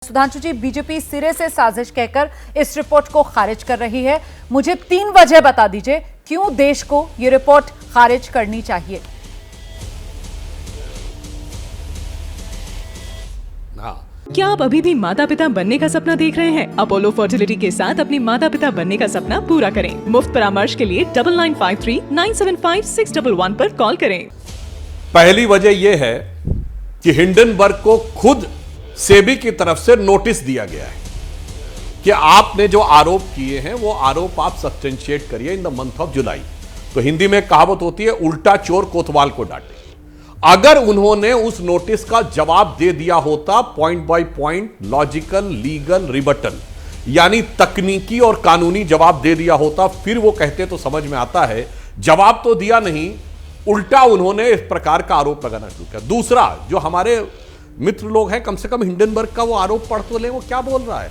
सुधांशु जी, BJP सिरे से साजिश कहकर इस रिपोर्ट को खारिज कर रही है। मुझे 3 वजह बता दीजिए क्यों देश को ये रिपोर्ट खारिज करनी चाहिए। क्या आप अभी भी माता पिता बनने का सपना देख रहे हैं? अपोलो फर्टिलिटी के साथ अपने माता पिता बनने का सपना पूरा करें। मुफ्त परामर्श के लिए 9953-975-611 पर कॉल करें। पहली वजह यह है कि हिंडनबर्ग को खुद सेबी की तरफ से नोटिस दिया गया है कि आपने जो आरोप किए हैं वो आरोप आप सब्सटेंशिएट करिए in the month of July. तो हिंदी में कहावत होती है, उल्टा चोर कोतवाल को डांटे। अगर उन्होंने उस नोटिस का जवाब दे दिया होता point by point, logical, legal rebuttal, यानी तकनीकी और कानूनी जवाब दे दिया होता, फिर वो कहते तो समझ में आता है। जवाब तो दिया नहीं, उल्टा उन्होंने इस प्रकार का आरोप लगाना शुरू किया। दूसरा, जो हमारे मित्र लोग हैं, कम से कम हिंडनबर्ग का वो आरोप पढ़ तो ले, वो क्या बोल रहा है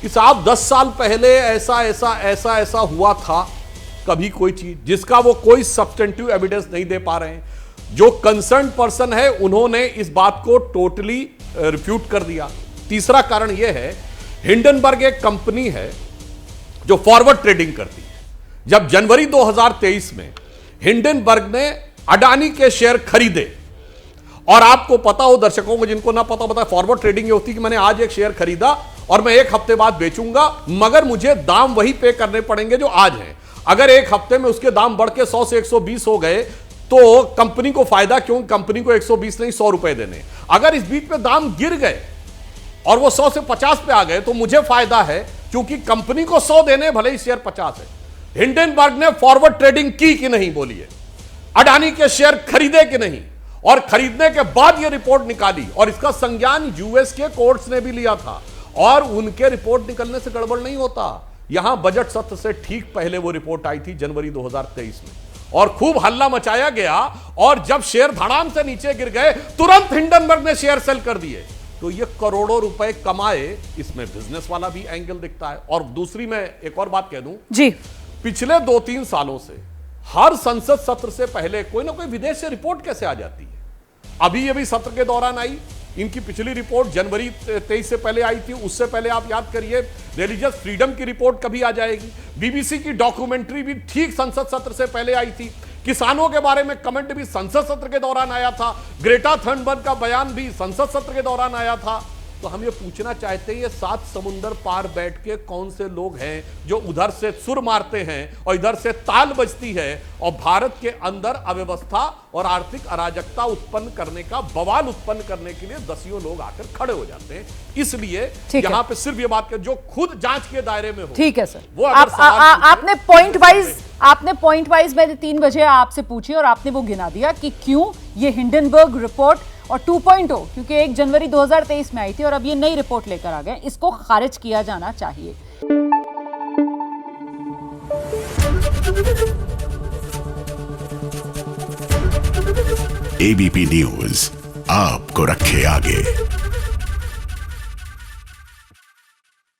कि साहब 10 साल पहले ऐसा ऐसा ऐसा ऐसा हुआ था, कभी कोई चीज जिसका वो कोई सब्सटेंटिव एविडेंस नहीं दे पा रहे हैं। जो कंसर्न पर्सन है उन्होंने इस बात को टोटली रिफ्यूट कर दिया। तीसरा कारण यह है, हिंडनबर्ग एक कंपनी है जो फॉरवर्ड ट्रेडिंग करती है। जब जनवरी 2023 में हिंडनबर्ग ने अडानी के शेयर खरीदे, और आपको पता हो, दर्शकों को जिनको ना पता होता है, फॉरवर्ड ट्रेडिंग ये होती है कि मैंने आज एक शेयर खरीदा और मैं 1 हफ्ते बाद बेचूंगा, मगर मुझे दाम वही पे करने पड़ेंगे जो आज हैं। अगर 1 हफ्ते में उसके दाम बढ़ के 100 से 120 हो गए तो कंपनी को फायदा क्यों? कंपनी को 120 नहीं 100 रुपए देने। अगर इस बीच में दाम गिर गए और वो 100 से 50 पे आ गए तो मुझे फायदा है, क्योंकि कंपनी को 100 देने, भले ही शेयर 50 है। हिंडनबर्ग ने फॉरवर्ड ट्रेडिंग की कि नहीं बोलिए, अडानी के शेयर खरीदे कि नहीं, और खरीदने के बाद ये रिपोर्ट निकाली, और इसका संज्ञान यूएस के कोर्ट्स ने भी लिया था। और उनके रिपोर्ट निकलने से गड़बड़ नहीं होता। यहां बजट सत्र से ठीक पहले वो रिपोर्ट आई थी जनवरी 2023 में, और खूब हल्ला मचाया गया, और जब शेयर धड़ाम से नीचे गिर गए तुरंत हिंडनबर्ग ने शेयर सेल कर दिए। तो ये करोड़ों रुपए कमाए, इसमें बिजनेस वाला भी एंगल दिखता है। और दूसरी, मैं एक और बात कह दूं जी, पिछले 2-3 सालों से हर संसद सत्र से पहले कोई ना कोई विदेश से रिपोर्ट कैसे आ जाती है। अभी ये भी सत्र के दौरान आई। इनकी पिछली रिपोर्ट जनवरी 23 से पहले आई थी। उससे पहले आप याद करिए, रिलीजियस फ्रीडम की रिपोर्ट कभी आ जाएगी। बीबीसी की डॉक्यूमेंट्री भी ठीक संसद सत्र से पहले आई थी। किसानों के बारे में कमेंट भी संसद सत्र के दौरान आया था। ग्रेटा थनबर्ग का बयान भी संसद सत्र के दौरान आया था। तो हम ये पूछना चाहते हैं, ये 7 समुंदर पार बैठ के कौन से लोग हैं जो उधर से सुर मारते हैं और इधर से ताल बजती है, और भारत के अंदर अव्यवस्था और आर्थिक अराजकता उत्पन्न करने का, बवाल उत्पन्न करने के लिए दसियों लोग आकर खड़े हो जाते हैं। इसलिए यहां पे सिर्फ ये बात कर, जो खुद जांच के दायरे में हो। ठीक है सर, वो आपने पॉइंट वाइज मैंने 3 वजह आपसे पूछी और आपने वो गिना दिया कि क्यों ये हिंडनबर्ग रिपोर्ट और 2.0, क्योंकि 1 जनवरी 2023 में आई थी और अब ये नई रिपोर्ट लेकर आ गए, इसको खारिज किया जाना चाहिए। एबीपी न्यूज आपको रखे आगे।